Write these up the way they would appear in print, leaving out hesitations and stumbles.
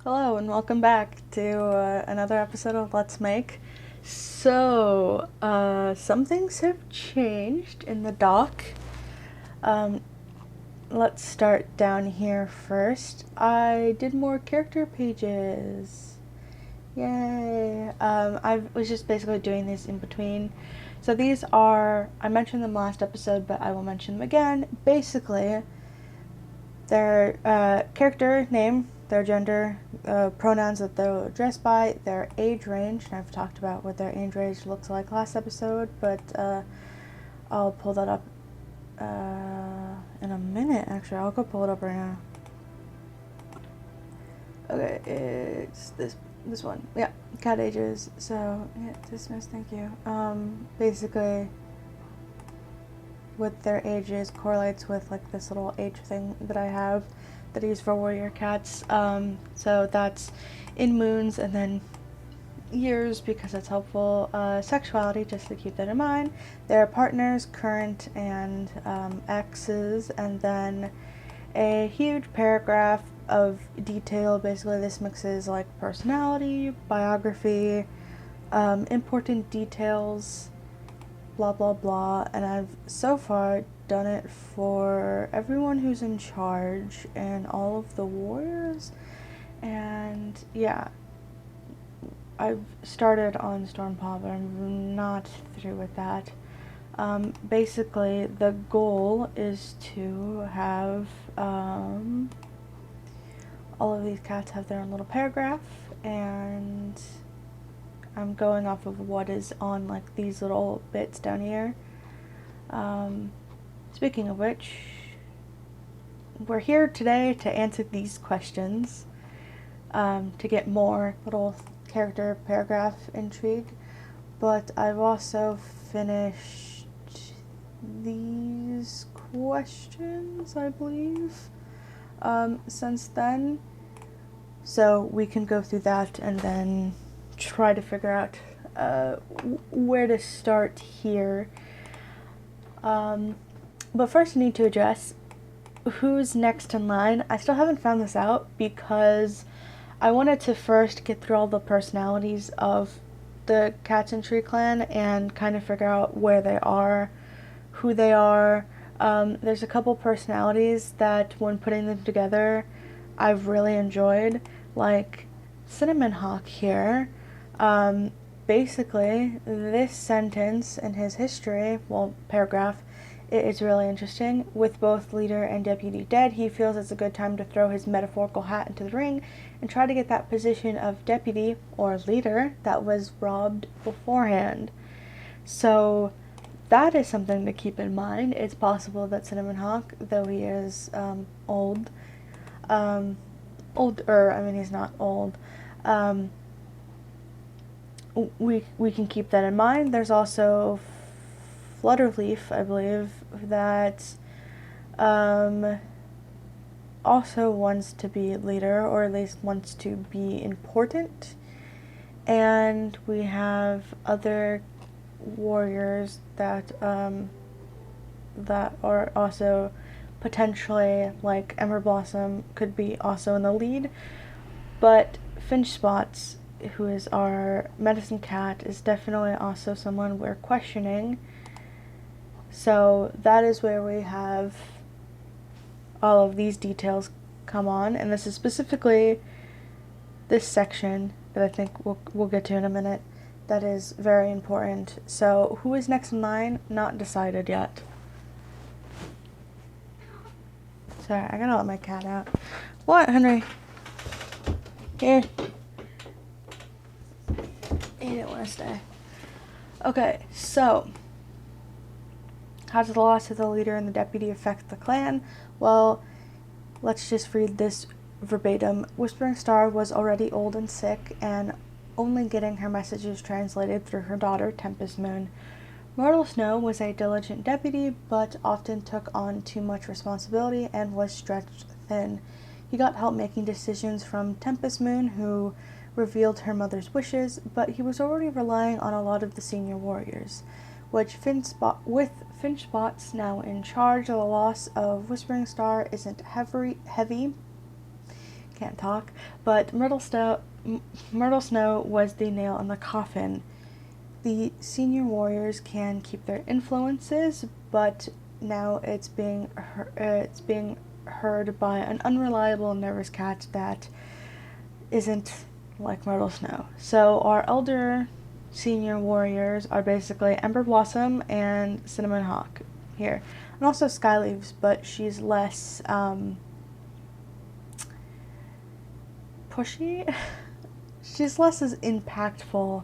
Hello and welcome back to another episode of Let's Make. Some things have changed in the doc. Um, let's start down here first. I did more character pages. Yay! I was just basically doing these in between. So these are, I mentioned them last episode, but I will mention them again. Basically, their character name, their gender, pronouns that they'll address by, their age range, and I've talked about what their age range looks like last episode, but I'll pull that up in a minute, actually. I'll go pull it up right now. Okay, it's this one. Yeah, cat ages. So, yeah, dismiss, thank you. Basically, what their ages correlates with like this little age thing that I have that I use for warrior cats. So that's in moons and then years because it's helpful. Sexuality, just to keep that in mind. Their partners, current and exes, and then a huge paragraph of detail. Basically, this mixes like personality, biography, important details, blah blah blah, and I've so far done it for everyone who's in charge and all of the warriors. And yeah, I've started on Stormpaw, but I'm not through with that. Basically, the goal is to have all of these cats have their own little paragraph, and I'm going off of what is on like these little bits down here. Speaking of which, we're here today to answer these questions, to get more little character paragraph intrigue, but I've also finished these questions, I believe, since then, so we can go through that and then try to figure out where to start here. But first I need to address who's next in line. I still haven't found this out because I wanted to first get through all the personalities of the cats in Treeclan and kind of figure out where they are, who they are. There's a couple personalities that when putting them together I've really enjoyed, like Cinnamon Hawk here. Basically, this sentence in his history, well, paragraph, it is really interesting. With both leader and deputy dead, he feels it's a good time to throw his metaphorical hat into the ring and try to get that position of deputy or leader that was robbed beforehand. So that is something to keep in mind. It's possible that Cinnamon Hawk, though he is older, I mean, he's not old, we can keep that in mind. There's also Flutterleaf, I believe, that also wants to be leader, or at least wants to be important. And we have other warriors that that are also potentially, like Ember Blossom could be also in the lead, but Finch Spots, who is our medicine cat, is definitely also someone we're questioning. So that is where we have all of these details come on, and this is specifically this section that I think we'll get to in a minute. That is very important. So who is next in line? Not decided yet. Sorry, I gotta let my cat out. What, Henry? Here. He didn't want to stay. Okay, so how does the loss of the leader and the deputy affect the clan? Well, let's just read this verbatim. Whispering Star was already old and sick, and only getting her messages translated through her daughter, Tempest Moon. Myrtle Snow was a diligent deputy, but often took on too much responsibility and was stretched thin. He got help making decisions from Tempest Moon, who revealed her mother's wishes, but he was already relying on a lot of the senior warriors, with Finch Spots now in charge. The loss of Whispering Star isn't heavy, can't talk, but Myrtle Snow was the nail in the coffin. The senior warriors can keep their influences, but now it's being heard by an unreliable, nervous cat that isn't like Myrtle Snow. So our elder senior warriors are basically Ember Blossom and Cinnamon Hawk here, and also Skyleaves, but she's less pushy. She's less as impactful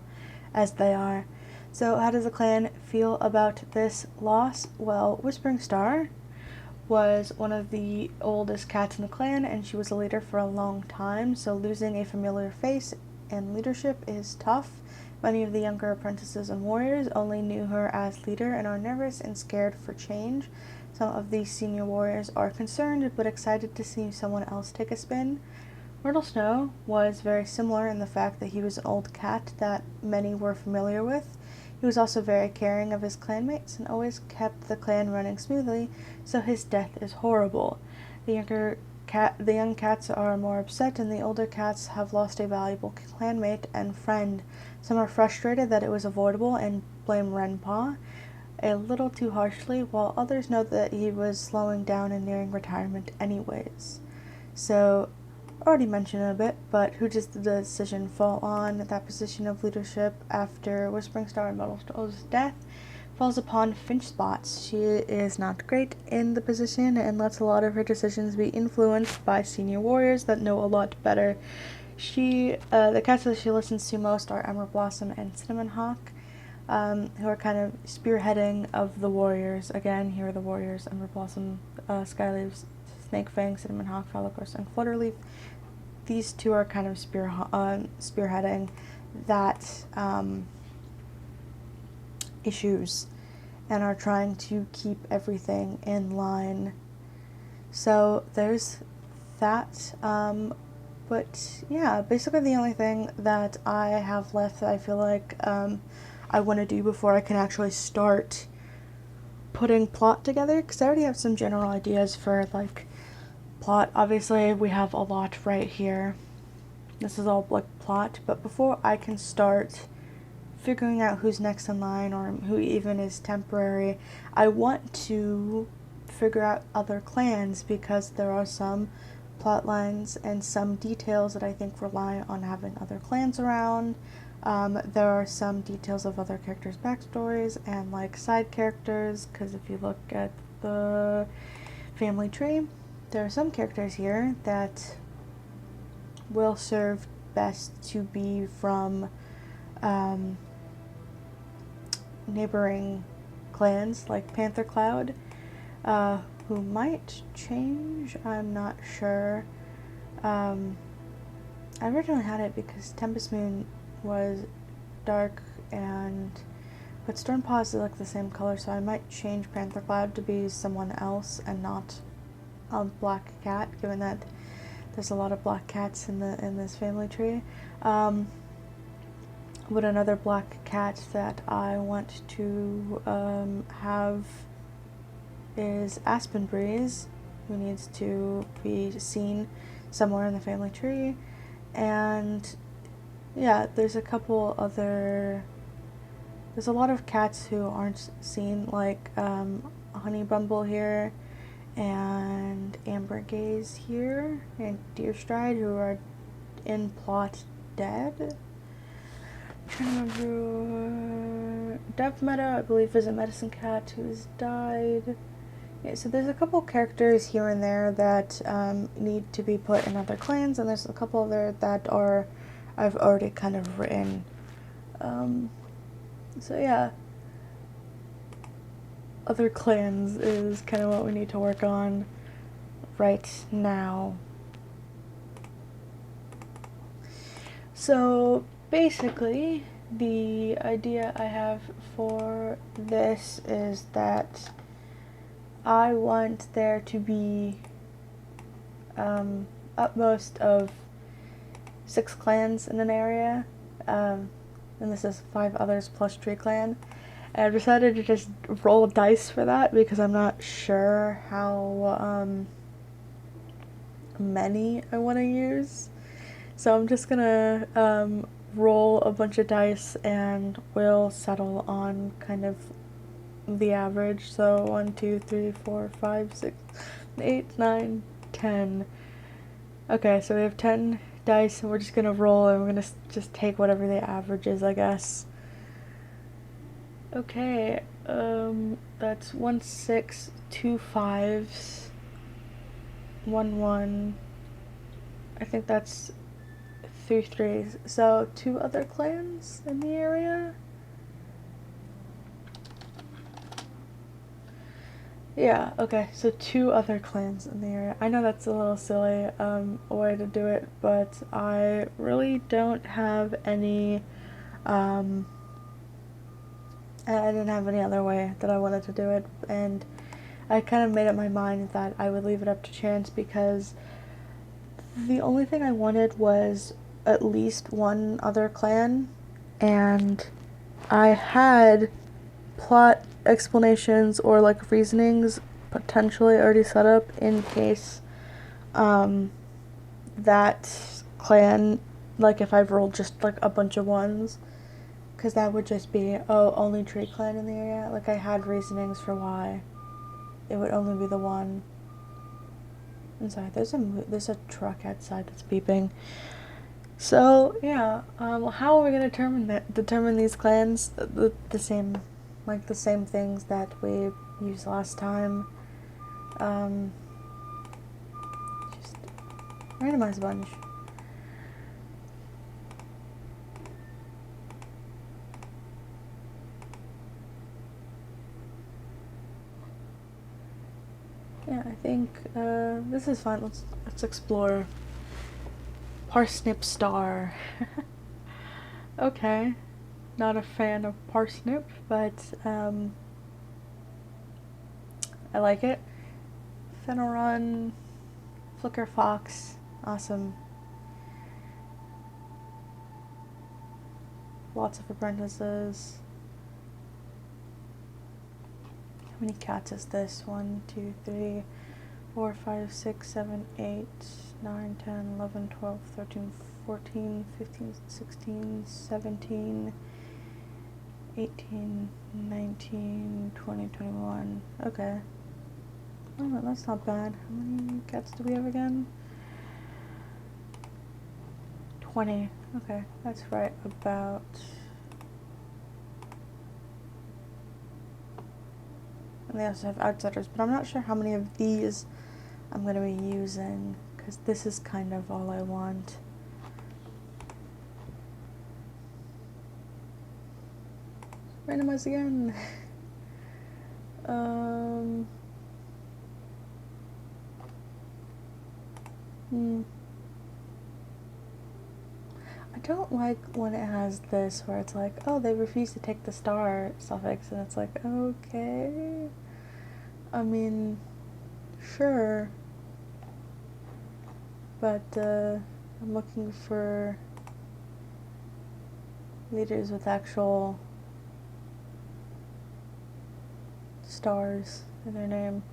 as they are. So how does the clan feel about this loss? Well, Whispering Star was one of the oldest cats in the clan, and she was a leader for a long time, so losing a familiar face and leadership is tough. Many of the younger apprentices and warriors only knew her as leader and are nervous and scared for change. Some of the senior warriors are concerned but excited to see someone else take a spin. Myrtle Snow was very similar in the fact that he was an old cat that many were familiar with. He was also very caring of his clanmates and always kept the clan running smoothly, so his death is horrible. The young cats are more upset, and the older cats have lost a valuable clanmate and friend. Some are frustrated that it was avoidable and blame Renpaw a little too harshly, while others know that he was slowing down and nearing retirement anyways. So, already mentioned it a bit, but who does the decision fall on? That position of leadership after Whispering Star and Myrtle Snow's death falls upon Finchspots. She is not great in the position and lets a lot of her decisions be influenced by senior warriors that know a lot better. The cats that she listens to most are Ember Blossom and Cinnamon Hawk, who are kind of spearheading of the warriors. Again, here are the warriors: Ember Blossom, Skyleaves, Snakefang, Cinnamon Hawk, Fallowcourse, and Flutterleaf. These two are kind of spearheading that issues and are trying to keep everything in line. So there's that. But yeah, basically the only thing that I have left that I feel like I want to do before I can actually start putting plot together, because I already have some general ideas for like plot. Obviously we have a lot right here. This is all like plot, but before I can start figuring out who's next in line or who even is temporary, I want to figure out other clans, because there are some plot lines and some details that I think rely on having other clans around. There are some details of other characters' backstories and like side characters, because if you look at the family tree, there are some characters here that will serve best to be from neighboring clans like Panther Cloud, who might change, I'm not sure. I originally had it because Tempest Moon was dark but Stormpaw is like the same color, so I might change Panther Cloud to be someone else and not a black cat, given that there's a lot of black cats in this family tree. But another black cat that I want to have is Aspen Breeze, who needs to be seen somewhere in the family tree. And yeah, there's a lot of cats who aren't seen, like Honey Bumble here, and Amber Gaze here, and Deerstride, who are in plot dead. I'm trying to remember. Dev Meadow, I believe, is a medicine cat who's died. Yeah, so there's a couple characters here and there that need to be put in other clans, and there's a couple other that I've already kind of written. So yeah, other clans is kind of what we need to work on right now. So basically, the idea I have for this is that I want there to be utmost of 6 clans in an area, and this is 5 others plus Treeclan. And I've decided to just roll dice for that, because I'm not sure how many I want to use. So I'm just gonna roll a bunch of dice and we'll settle on kind of the average. So 1, 2, 3, 4, 5, 6, 8, 9, 10. Okay, so we have 10 dice and we're just gonna roll and we're gonna just take whatever the average is, I guess. Okay, that's 1, 6, 2 5s, 1, 1. I think that's 3 3s. So 2 other clans in the area? Yeah, okay, so 2 other clans in the area. I know that's a little silly way to do it, but I really don't have any, I didn't have any other way that I wanted to do it, and I kind of made up my mind that I would leave it up to chance because the only thing I wanted was at least one other clan, and I had plot explanations or like reasonings potentially already set up in case that clan, like if I rolled just like a bunch of ones, because that would just be, oh, only Treeclan in the area. Like I had reasonings for why it would only be the one. I'm sorry, there's a truck outside that's beeping. So yeah, how are we gonna determine these clans? The same, like the same things that we used last time. Just randomize a bunch. Yeah, I think this is fine. Let's explore. Parsnip Star. Okay, not a fan of parsnip, but I like it. Fennel Run, Flicker Fox, awesome. Lots of apprentices. How many cats is this? 1, 2, 3, 4, 5, 6, 7, 8, 9, 10, 11, 12, 13, 14, 15, 16, 17, 18, 19, 20, 21. Okay. Oh, that's not bad. How many cats do we have again? 20. Okay, that's right about. And they also have outsiders, but I'm not sure how many of these I'm going to be using, because this is kind of all I want. Randomize again. I don't like when it has this where it's like, oh, they refuse to take the star suffix, and it's like, okay. I mean, sure. But I'm looking for leaders with actual stars in their name.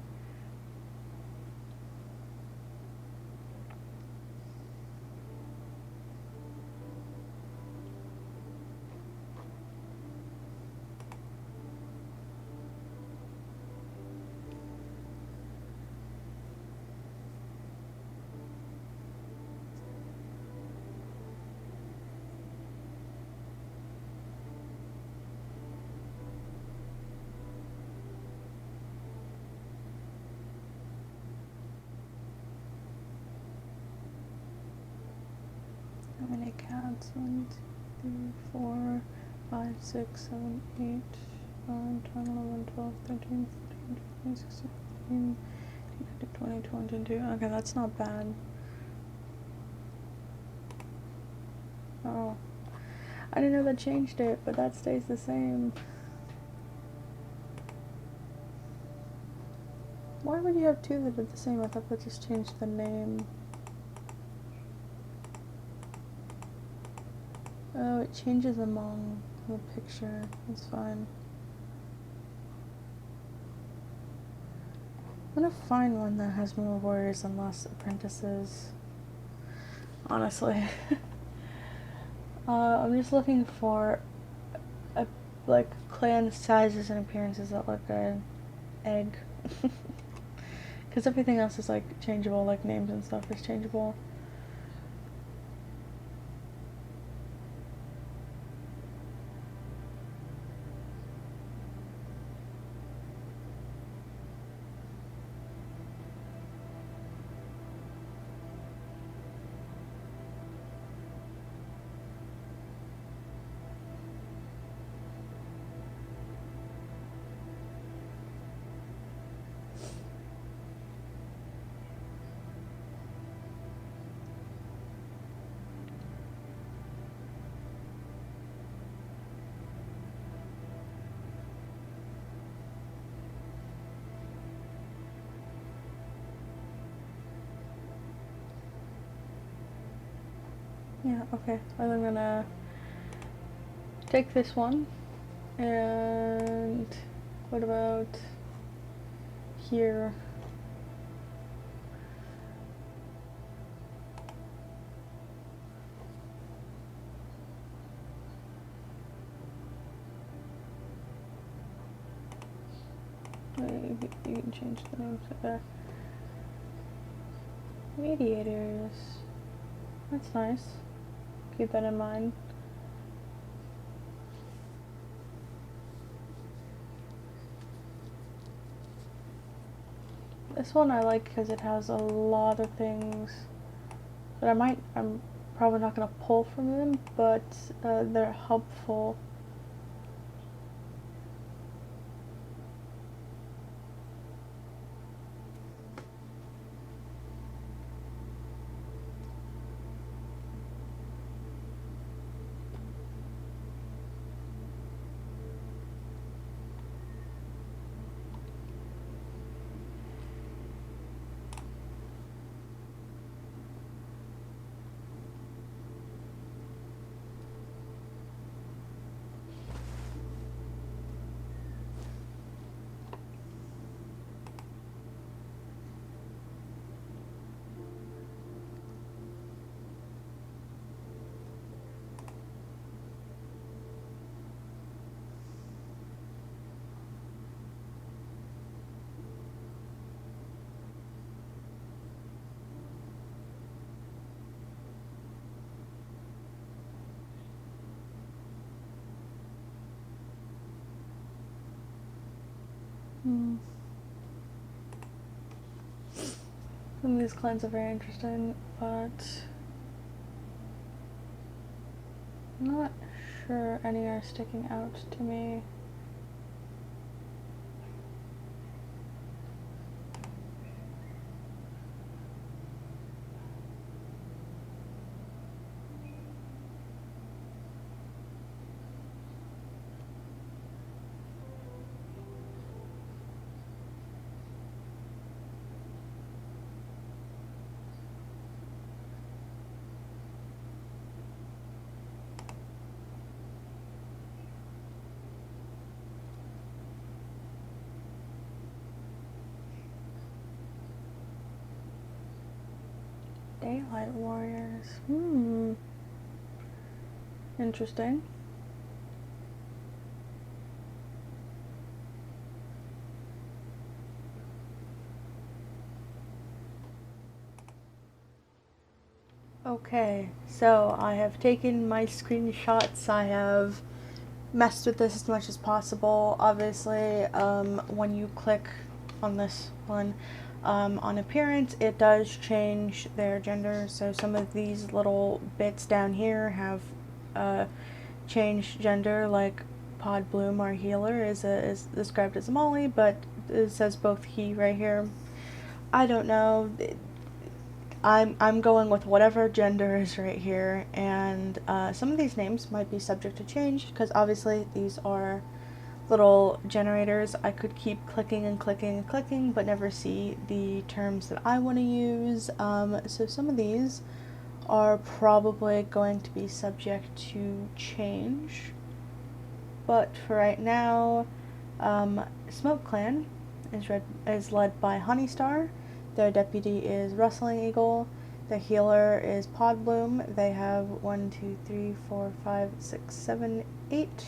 How many cats? 1, 2, 3, 4, 5, 6, 7, 8, 9, 10, 11, 12, 13, 14, 15, 16, 17, 18, 19, 20, 22. Okay, that's not bad. Oh. I didn't know that changed it, but that stays the same. Why would you have two that are the same? I thought that just changed the name. Oh, it changes among the picture. That's fine. I'm gonna find one that has more warriors and less apprentices. Honestly. I'm just looking for like clan sizes and appearances that look good. Egg. Because everything else is like changeable, like names and stuff is changeable. Yeah, okay. I'm gonna take this one. And what about here? You can change the names there. Mediators. That's nice. Keep that in mind. This one I like because it has a lot of things that I'm probably not going to pull from them, but they're helpful. Some of these clans are very interesting, but I'm not sure any are sticking out to me. Daylight warriors. Interesting. Okay, so I have taken my screenshots. I have messed with this as much as possible. Obviously, when you click on this one, on appearance, it does change their gender. So some of these little bits down here have changed gender, like Pod Bloom, our healer, is described as a Molly, but it says both he right here. I don't know. I'm going with whatever gender is right here, and some of these names might be subject to change because obviously these are little generators. I could keep clicking and clicking and clicking but never see the terms that I want to use, so some of these are probably going to be subject to change, but for right now, Smoke Clan is led by Honeystar. Their deputy is Rustling Eagle. The healer is Podbloom. They have 1, 2, 3, 4, 5, 6, 7, 8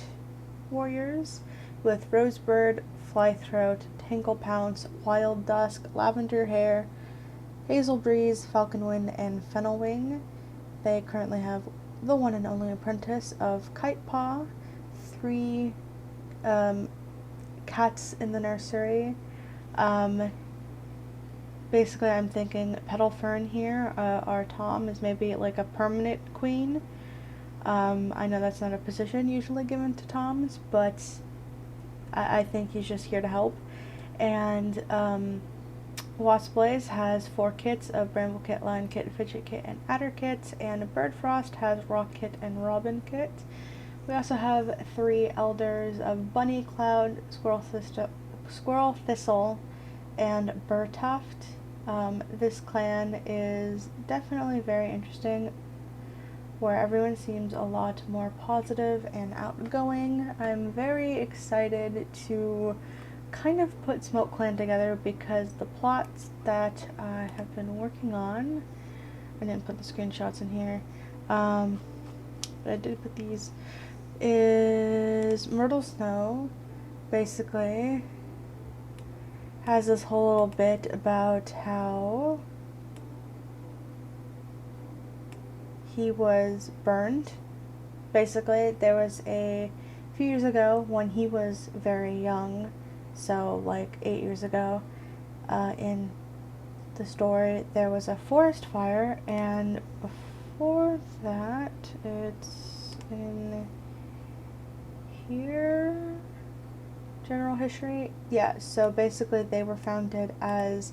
warriors with Rosebird, Flythroat, Tangle Pounce, Wild Dusk, Lavender Hair, Hazel Breeze, Falconwind, and Fennelwing. They currently have the one and only apprentice of Kitepaw, 3 cats in the nursery. Basically, I'm thinking Petal Fern here, our Tom, is maybe like a permanent queen. I know that's not a position usually given to Toms, but I think he's just here to help. And Wasp Blaze has 4 kits of Bramble Kit, Lion Kit, Fidget Kit, and Adder Kit, and Bird Frost has Rock Kit and Robin Kit. We also have 3 elders of Bunny Cloud, Squirrel Thistle, and Burtuft. This clan is definitely very interesting, where everyone seems a lot more positive and outgoing. I'm very excited to kind of put Smoke Clan together because the plots that I have been working on, I didn't put the screenshots in here, but I did put these, is Myrtle Snow basically has this whole little bit about how he was burned. Basically, there was a few years ago when he was very young, so like 8 years ago, in the story, there was a forest fire, and before that, it's in here, general history. Yeah, so basically they were founded as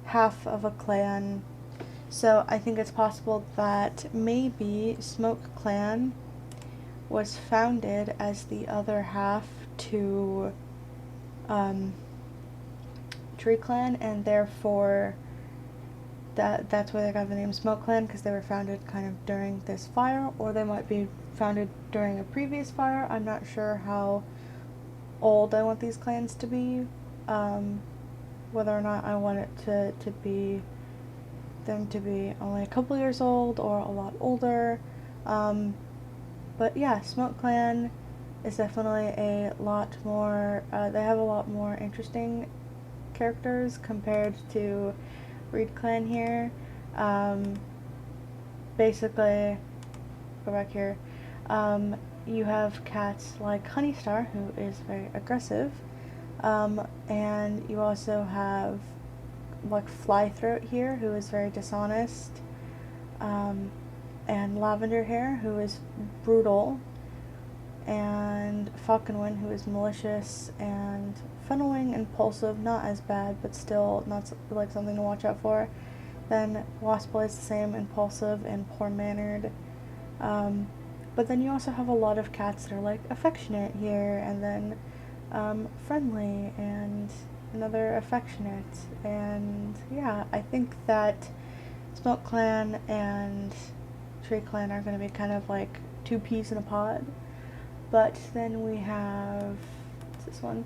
half of a clan. So I think it's possible that maybe Smoke Clan was founded as the other half to Treeclan, and therefore that's where they got the name Smoke Clan, because they were founded kind of during this fire, or they might be founded during a previous fire. I'm not sure how old I want these clans to be, whether or not I want it to be them to be only a couple years old or a lot older. But yeah, Smoke Clan is definitely a lot more, they have a lot more interesting characters compared to Reed Clan here. Basically, go back here, you have cats like Honeystar, who is very aggressive, and you also have like Flythroat here, who is very dishonest, and Lavender Hair, who is brutal, and Falconwind, who is malicious, and Fennelwing, impulsive, not as bad, but still not like something to watch out for. Then Wasp is the same, impulsive and poor-mannered. But then you also have a lot of cats that are like affectionate here, and then friendly, and another affectionate. And yeah, I think that Smoke Clan and Treeclan are going to be kind of like 2 peas in a pod. But then we have, what's this one?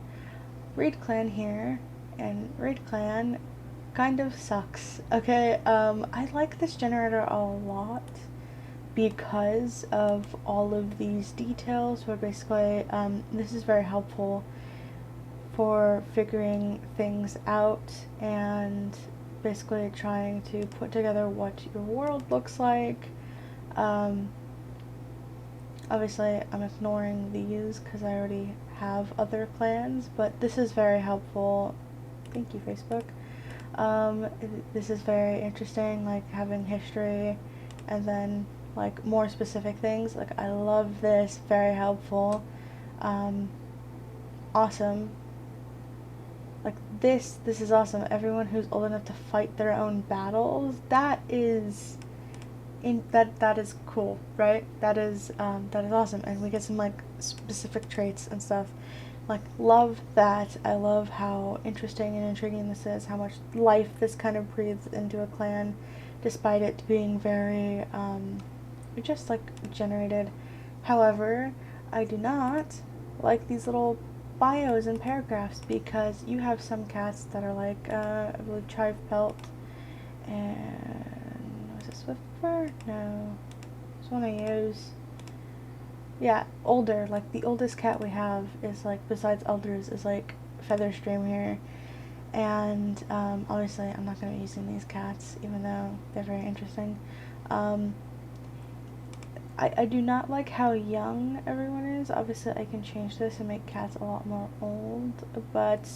Reed Clan here, and Reed Clan kind of sucks. Okay, I like this generator a lot because of all of these details, where basically this is very helpful for figuring things out and basically trying to put together what your world looks like. Obviously I'm ignoring these because I already have other clans, but this is very helpful. Thank you, Facebook. This is very interesting, like having history and then like more specific things. Like, I love this, very helpful. Awesome. Like this is awesome. Everyone who's old enough to fight their own battles, that is that is cool, right? That is awesome. And we get some like specific traits and stuff. Like, love that. I love how interesting and intriguing this is, how much life this kind of breathes into a clan, despite it being very just like generated. However, I do not like these little bios and paragraphs, because you have some cats that are like, I believe Chive Pelt, and was it Swift Fur? No, it's one I use. Yeah, older, like the oldest cat we have is like, besides elders, is like Featherstream here. And obviously I'm not going to be using these cats, even though they're very interesting. I do not like how young everyone is. Obviously I can change this and make cats a lot more old, but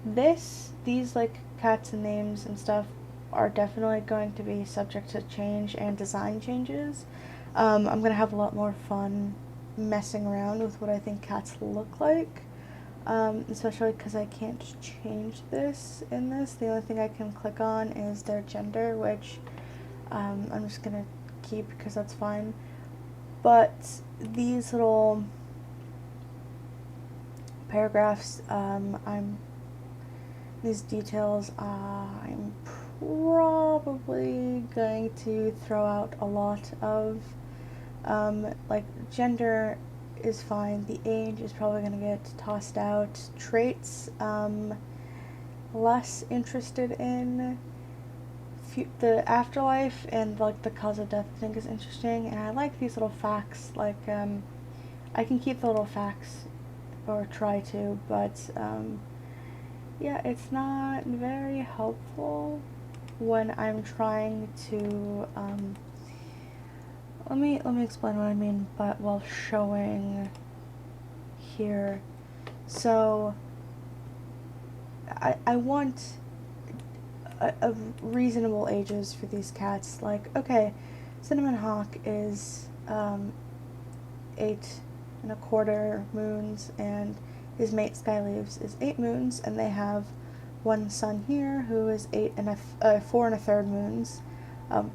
these like cats and names and stuff are definitely going to be subject to change and design changes. I'm going to have a lot more fun messing around with what I think cats look like. Especially because I can't change this in this. The only thing I can click on is their gender, which I'm just gonna keep because that's fine. But these little paragraphs, these details, I'm probably going to throw out a lot of. Like gender is fine. The age is probably going to get tossed out. Traits, less interested in. The afterlife and like the cause of death I think is interesting, and I like these little facts. Like I can keep the little facts, or try to, but yeah, it's not very helpful when I'm trying to let me explain what I mean, but while showing here. So I want a reasonable ages for these cats. Like, okay, Cinnamon Hawk is 8.25 moons, and his mate Skyleaves is 8 moons, and they have one son here who is 4 1/3 moons.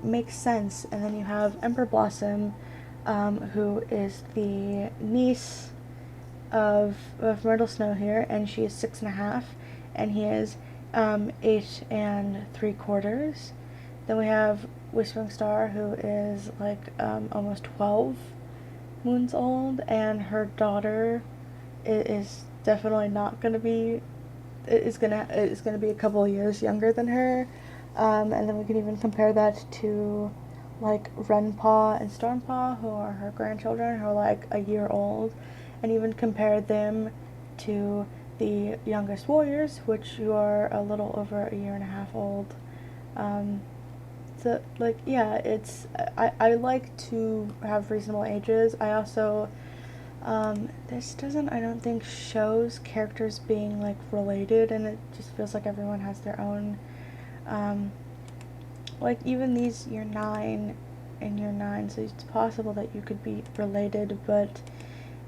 Makes sense. And then you have Ember Blossom, who is the niece of Myrtle Snow here, and she is 6.5, and he is 8.75. Then we have Whispering Star, who is like almost 12 moons old, and her daughter is definitely not gonna be. Is gonna be a couple of years younger than her. And then we can even compare that to like Renpaw and Stormpaw, who are her grandchildren, who are like a year old, and even compare them to the youngest warriors, which you are a little over a year and a half old. So like, yeah, it's I like to have reasonable ages. I also this doesn't, I don't think, shows characters being like related, and it just feels like everyone has their own like even these year 9 and year 9, so it's possible that you could be related, but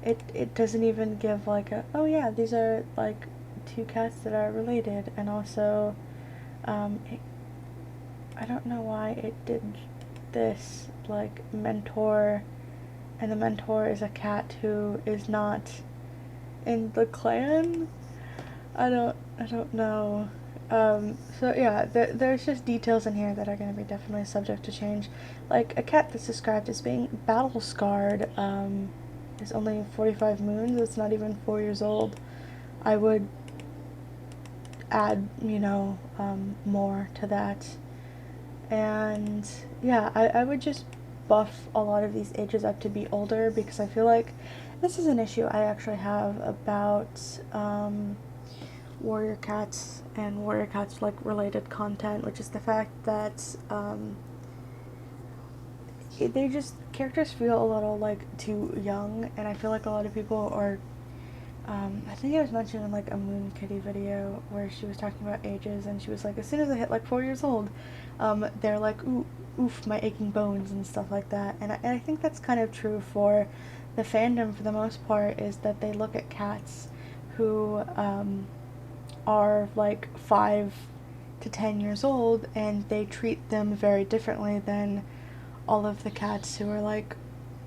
it doesn't even give like a, oh yeah, these are like 2 cats that are related. And also I don't know why it did this, like mentor, and the mentor is a cat who is not in the clan. I don't know. So yeah, there's just details in here that are going to be definitely subject to change. Like a cat that's described as being battle scarred is only 45 moons. It's not even 4 years old. I would add, more to that. And yeah, I would just buff a lot of these ages up to be older, because I feel like this is an issue I actually have about warrior cats and warrior cats like related content, which is the fact that they just, characters feel a little like too young, and I feel like a lot of people are I think it was mentioned in like a Moon Kitty video where she was talking about ages, and she was like, as soon as I hit like 4 years old, they're like, ooh, oof, my aching bones and stuff like that. And I think that's kind of true for the fandom for the most part, is that they look at cats who are like 5 to 10 years old, and they treat them very differently than all of the cats who are like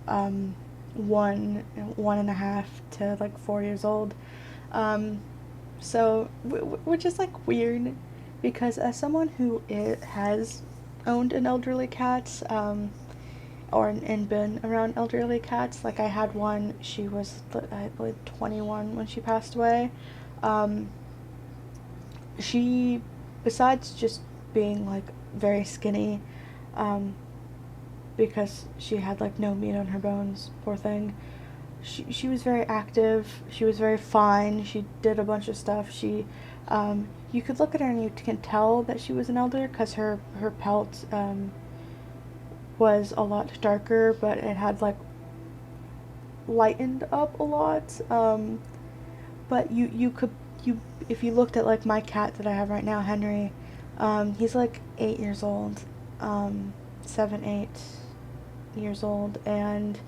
1.5 to like 4 years old. So which is like weird, because as someone who has owned an elderly cat, and been around elderly cats. Like I had one, she was, I believe, 21 when she passed away. Um, she, besides just being like very skinny, um, because she had like no meat on her bones, poor thing. She was very active. She was very fine. She did a bunch of stuff. You could look at her and you can tell that she was an elder because her pelt was a lot darker, but it had like lightened up a lot. But you could, if you looked at like my cat that I have right now, Henry, he's like 8 years old, 7, 8 years old, and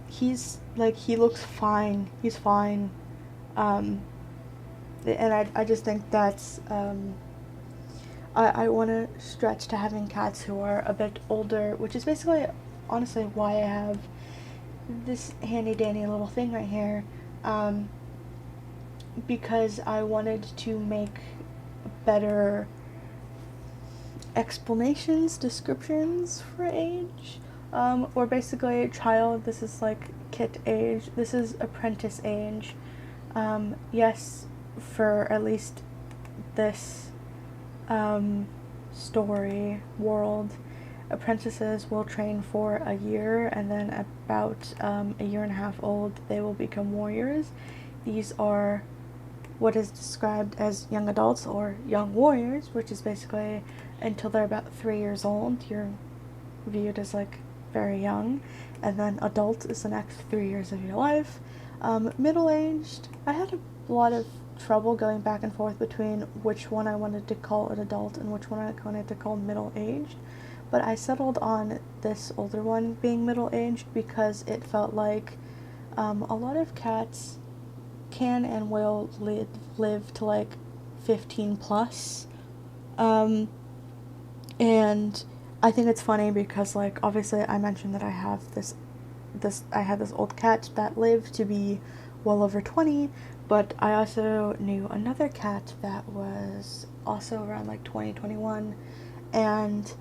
he's like, he looks fine. He's fine. And I just think that's, I want to stretch to having cats who are a bit older, which is basically, honestly, why I have this handy dandy little thing right here, because I wanted to make better explanations, descriptions for age, or basically child. This is like kit age. This is apprentice age. Yes, for at least this story world, apprentices will train for a year, and then about a year and a half old, they will become warriors. These are what is described as young adults or young warriors, which is basically until they're about 3 years old, you're viewed as like very young, and then adult is the next 3 years of your life. Middle-aged, I had a lot of trouble going back and forth between which one I wanted to call an adult and which one I wanted to call middle-aged, but I settled on this older one being middle-aged because it felt like a lot of cats can and will live to like 15 plus, and I think it's funny because, like, obviously I mentioned that I have I had this old cat that lived to be well over 20, but I also knew another cat that was also around like 2021, and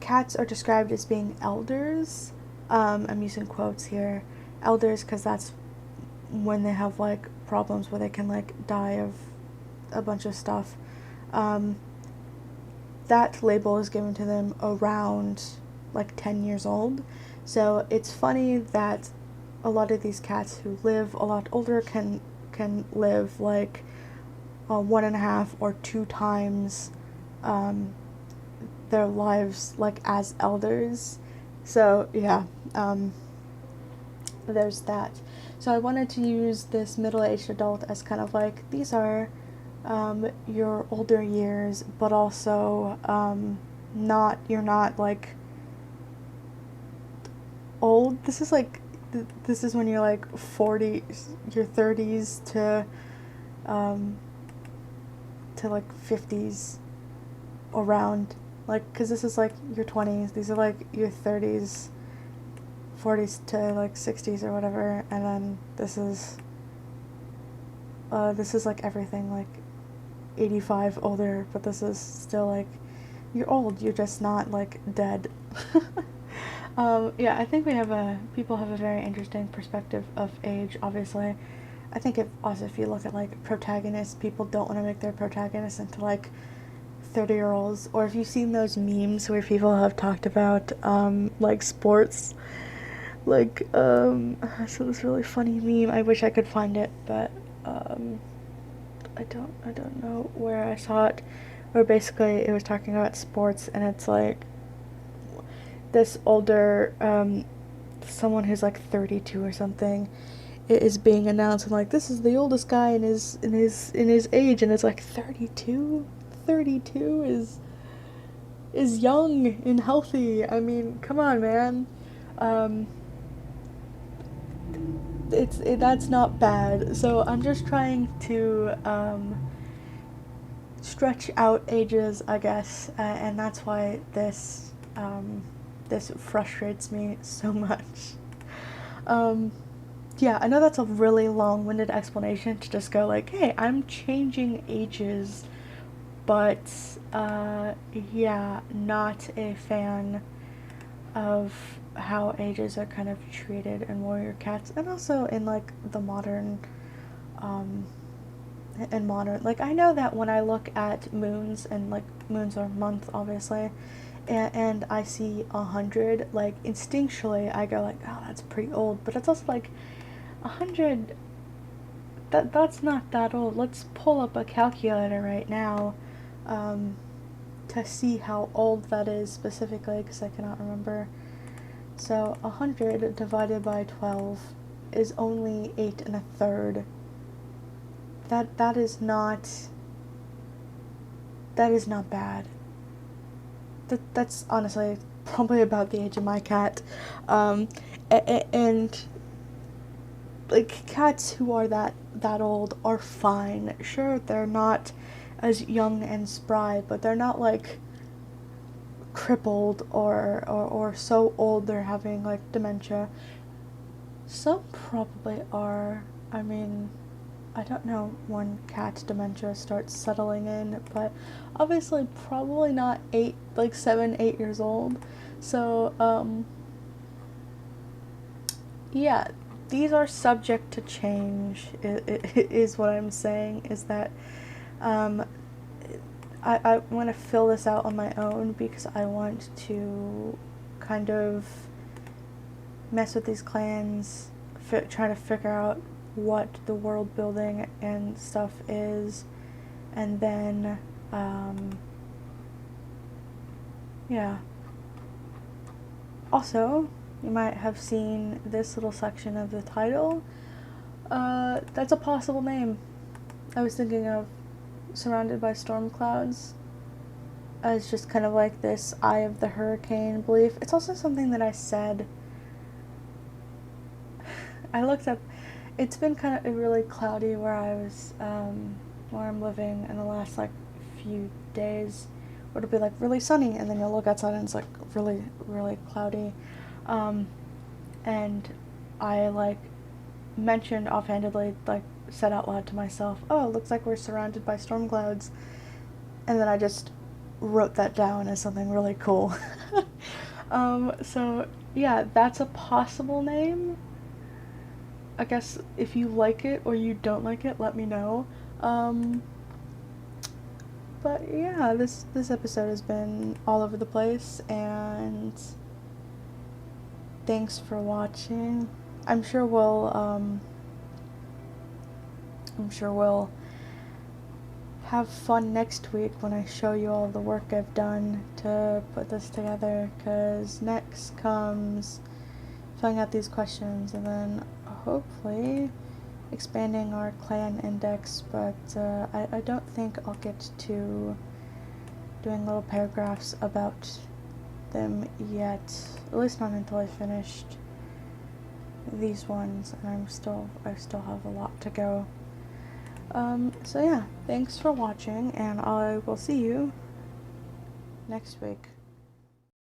cats are described as being elders. I'm using quotes here, elders, because that's when they have like problems where they can like die of a bunch of stuff. That label is given to them around like 10 years old. So it's funny that a lot of these cats who live a lot older can live like 1.5 or 2 times their lives like as elders. So yeah, there's that. So I wanted to use this middle-aged adult as kind of like, these are your older years, but also you're not like old. This is like, this is when you're like 40, your 30s to like 50s around, like, because this is like your 20s, these are like your 30s, 40s to like 60s or whatever, and then this is like everything, like 85 older, but this is still like, you're old, you're just not like dead. Yeah, I think people have a very interesting perspective of age, obviously. I think if you look at like protagonists, people don't want to make their protagonists into like 30-year-olds, or if you've seen those memes where people have talked about like sports, like so this really funny meme, I wish I could find it, but I don't know where I saw it, where basically it was talking about sports, and it's like this older someone who's like 32 or something is being announced, and like, this is the oldest guy in his age, and it's like 32 is young and healthy. I mean, come on, man. That's not bad. So I'm just trying to stretch out ages, I guess, and that's why this frustrates me so much. Yeah, I know that's a really long-winded explanation to just go like, hey, I'm changing ages, but yeah, not a fan of how ages are kind of treated in warrior cats, and also in like the modern like I know that when I look at moons, and like moons are month obviously, and I see 100, like instinctually I go like, oh, that's pretty old, but it's also like 100, that's not that old. Let's pull up a calculator right now to see how old that is specifically, because I cannot remember. So 100 divided by 12 is only 8 1/3. That is not bad. That's honestly probably about the age of my cat. And like cats who are that old are fine. Sure, they're not as young and spry, but they're not like crippled or so old they're having like dementia. Some probably are. I mean, I don't know when cat dementia starts settling in, but obviously probably not 7, 8 years old. So, yeah, these are subject to change, is what I'm saying, is that, I want to fill this out on my own because I want to kind of mess with these clans, try to figure out what the world building and stuff is, and then yeah. Also, you might have seen this little section of the title. That's a possible name. I was thinking of Surrounded by Storm Clouds as just kind of like this eye of the hurricane belief. It's also something that I said. I looked up, it's been kind of really cloudy where where I'm living in the last like few days. It'll be like really sunny, and then you'll look outside and it's like really, really cloudy. And I like mentioned offhandedly, like said out loud to myself, oh, it looks like we're surrounded by storm clouds. And then I just wrote that down as something really cool. So yeah, that's a possible name. I guess if you like it or you don't like it, let me know. But yeah, this episode has been all over the place, and thanks for watching. I'm sure we'll have fun next week when I show you all the work I've done to put this together, because next comes filling out these questions and then hopefully expanding our clan index, but I don't think I'll get to doing little paragraphs about them yet, at least not until I finished these ones, and I still have a lot to go. So yeah, thanks for watching, and I will see you next week.